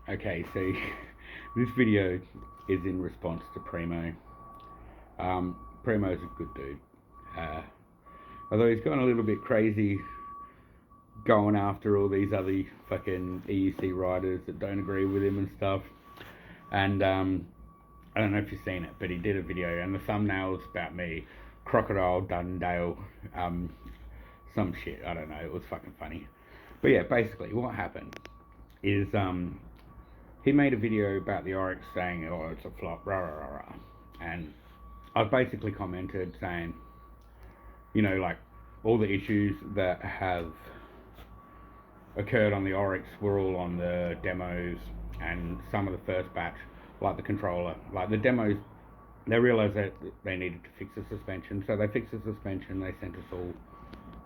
Okay, so this video is in response to Primo. Primo's a good dude. Uh, Although he's gone a little bit crazy going after all these other fucking EUC riders that don't agree with him and stuff. And I don't know if you've seen it, but he did a video and the thumbnail's about me, Crocodile Dundale, some shit, I don't know, it was fucking funny. But yeah, basically what happened is he made a video about the oryx saying, oh, it's a flop, rah, rah, rah, rah. And I basically commented saying, you know, like, all the issues that have occurred on the oryx were all on the demos and some of the first batch, like the controller. Like the demos, they realised that they needed to fix the suspension, so they fixed the suspension, they sent us all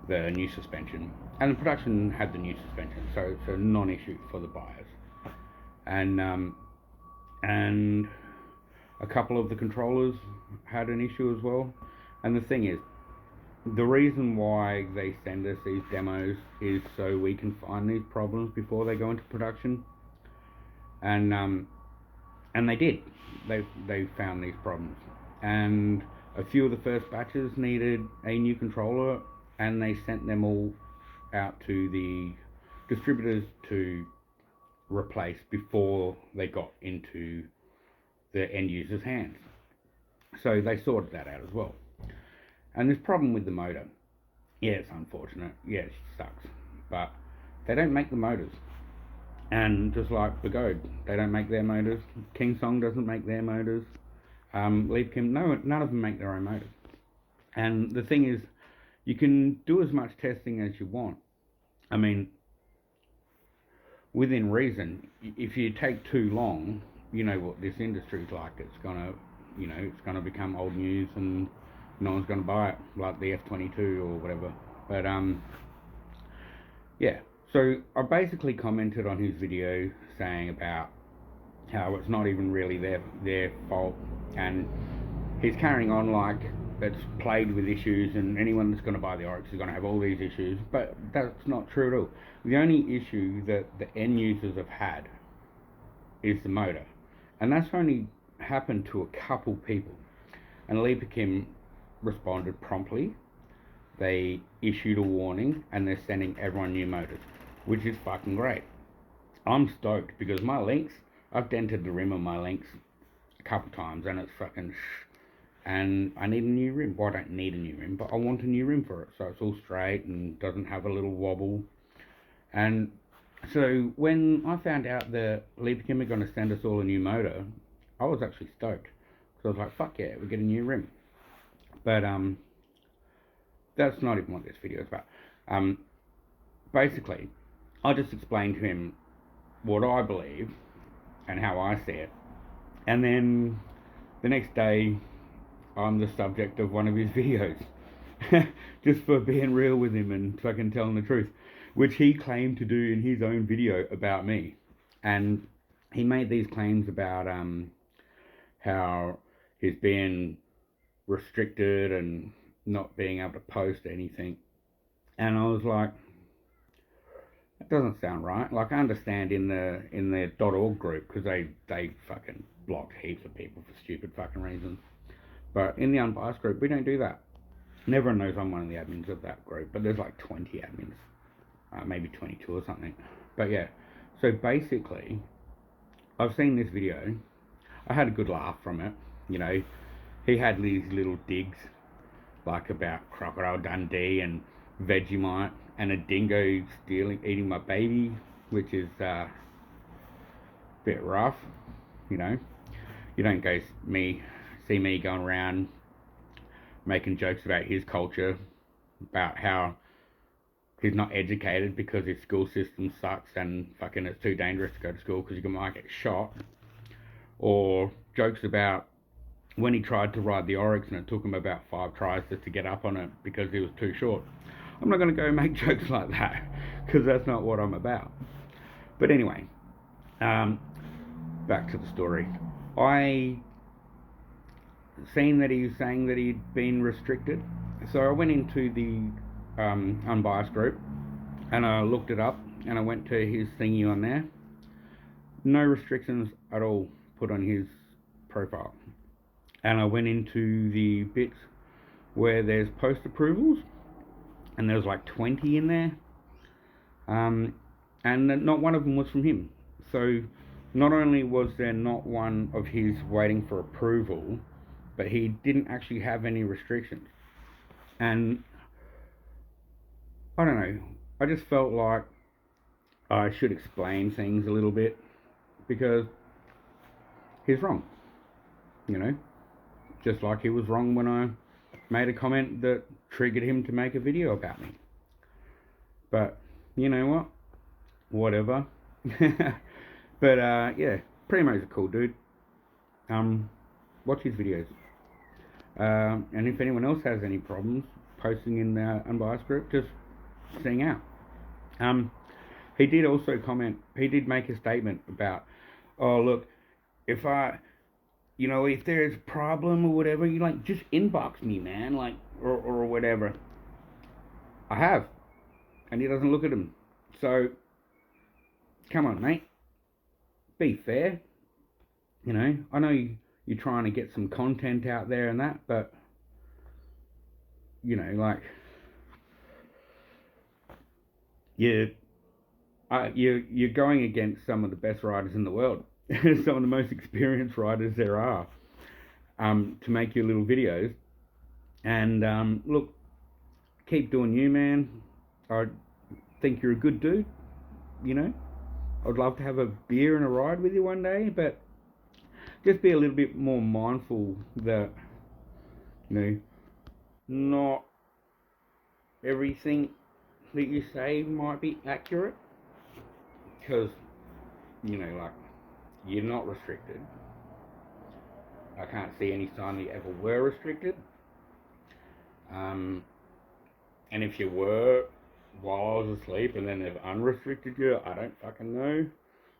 the new suspension. And the production had the new suspension, so it's a non-issue for the buyers. And a couple of the controllers had an issue as well. And the thing is, the reason why they send us these demos is so we can find these problems before they go into production. And they did. They found these problems. And a few of the first batches needed a new controller, and they sent them all out to the distributors to replace before they got into the end user's hands. So they sorted that out as well. And this problem with the motor, yeah, it's unfortunate, yeah, it sucks, but they don't make the motors. And just like Begode, they don't make their motors. King Song doesn't make their motors. Leap Kim, no, none of them make their own motors. And the thing is, you can do as much testing as you want. I mean, within reason. If you take too long, you know what this industry's like. It's gonna become old news, and no one's gonna buy it, like the F-22 or whatever. But yeah. So I basically commented on his video saying about how it's not even really their fault, and he's carrying on like it's plagued with issues, and anyone that's going to buy the oryx is going to have all these issues. But that's not true at all. The only issue that the end users have had is the motor, and that's only happened to a couple people. And Leap Kim responded promptly. They issued a warning, and they're sending everyone new motors, which is fucking great. I'm stoked because my links, I've dented the rim on my links a couple times, and it's fucking and I need a new rim. Well, I don't need a new rim, but I want a new rim for it, so it's all straight and doesn't have a little wobble. And so when I found out that Leap Kim are going to send us all a new motor, I was actually stoked. So I was like, fuck yeah, we get a new rim. But that's not even what this video is about. Basically, I just explained to him what I believe and how I see it. And then the next day, I'm the subject of one of his videos. Just for being real with him and fucking telling the truth. Which he claimed to do in his own video about me. And he made these claims about how he's being restricted and not being able to post anything. And I was like, that doesn't sound right. Like, I understand in the .org group, because they fucking blocked heaps of people for stupid fucking reasons. But in the unbiased group, we don't do that. And everyone knows I'm one of the admins of that group, but there's like 20 admins. Maybe 22 or something. But yeah, so basically, I've seen this video. I had a good laugh from it. You know, he had these little digs, like about Crocodile Dundee and Vegemite, and a dingo eating my baby, which is a bit rough, you know. You don't see me going around making jokes about his culture, about how he's not educated because his school system sucks and fucking it's too dangerous to go to school because you might get shot. Or jokes about when he tried to ride the oryx and it took him about 5 tries just to get up on it because he was too short. I'm not going to go make jokes like that because that's not what I'm about. But anyway, back to the story. I seen that he was saying that he'd been restricted, so I went into the unbiased group and I looked it up and I went to his thingy on there, no restrictions at all put on his profile. And I went into the bits where there's post approvals, and there's like 20 in there. And not one of them was from him. So not only was there not one of his waiting for approval, but he didn't actually have any restrictions. And I don't know, I just felt like I should explain things a little bit because he's wrong, you know, just like he was wrong when I made a comment that triggered him to make a video about me. But you know what? Whatever. But yeah, Primo's a cool dude. Watch his videos. And if anyone else has any problems posting in the unbiased group, just sing out. He did also comment. He did make a statement about, oh look, if if there's a problem or whatever, you like just inbox me, man, like or whatever. I have, and he doesn't look at them. So, come on, mate. Be fair. You know, I know you're trying to get some content out there and that, but you know, like you're going against some of the best riders in the world, some of the most experienced riders there are, to make your little videos. And look, keep doing you, man. I think you're a good dude. You know, I'd love to have a beer and a ride with you one day, but just be a little bit more mindful that, you know, not everything that you say might be accurate, because, you know, like, you're not restricted. I can't see any sign that you ever were restricted. And if you were, while I was asleep and then they've unrestricted you, I don't fucking know.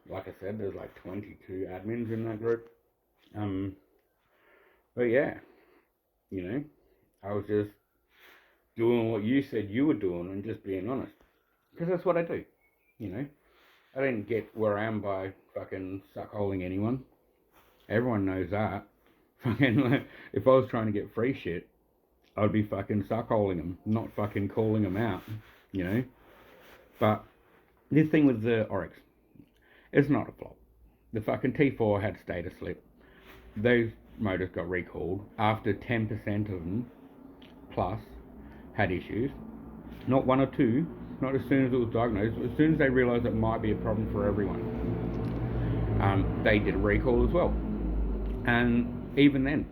Like I said, there's like 22 admins in that group. But yeah, you know, I was just doing what you said you were doing and just being honest. Because that's what I do, you know. I didn't get where I am by fucking suckholing anyone. Everyone knows that. Fucking, if I was trying to get free shit, I'd be fucking suckholing them, not fucking calling them out, you know. But this thing with the oryx, it's not a flop. The fucking T4 had status slip. Those motors got recalled after 10% of them plus had issues. Not one or two, not as soon as it was diagnosed, as soon as they realised it might be a problem for everyone. They did a recall as well. And even then,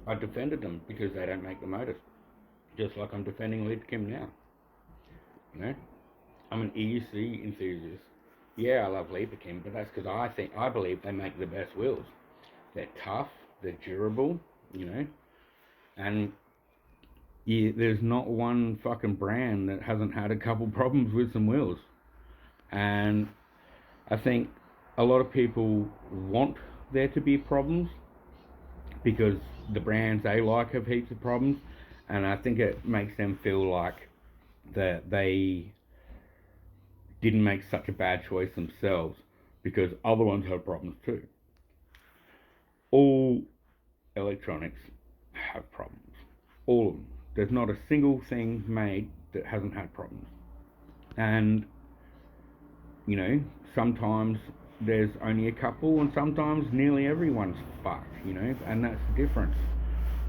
I defended them because they don't make the motors. Just like I'm defending Lead Kim now. You know? I'm an EUC enthusiast. Yeah, I love Kim, but that's because I believe they make the best wheels. They're tough, they're durable, you know, and yeah, there's not one fucking brand that hasn't had a couple problems with some wheels. And I think a lot of people want there to be problems because the brands they like have heaps of problems, and I think it makes them feel like that they didn't make such a bad choice themselves because other ones have problems too. All electronics have problems. All of them. There's not a single thing made that hasn't had problems. And, you know, sometimes there's only a couple and sometimes nearly everyone's fucked, you know, and that's the difference.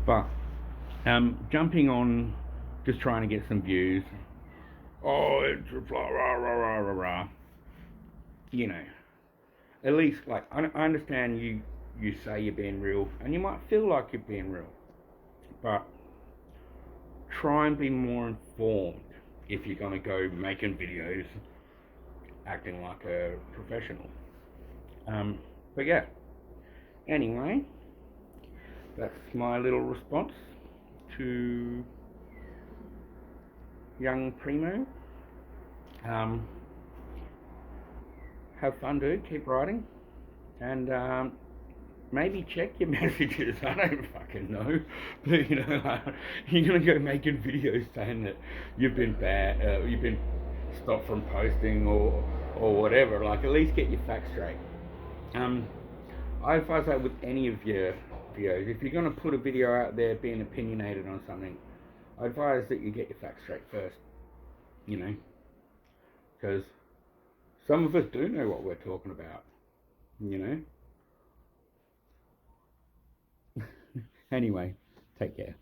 But jumping on just trying to get some views, oh, it's rah, rah, rah, rah, rah, rah. You know, at least, like, I understand you say you're being real, and you might feel like you're being real, but try and be more informed if you're going to go making videos acting like a professional. But yeah, anyway, that's my little response to young Primo. Have fun, dude, keep riding, and maybe check your messages. I don't fucking know, but you know, you're gonna go making videos saying that you've been bad, you've been stopped from posting or whatever. Like, at least get your facts straight. I advise that with any of your videos. If you're going to put a video out there being opinionated on something, I advise that you get your facts straight first. You know, because some of us do know what we're talking about. You know. Anyway, take care.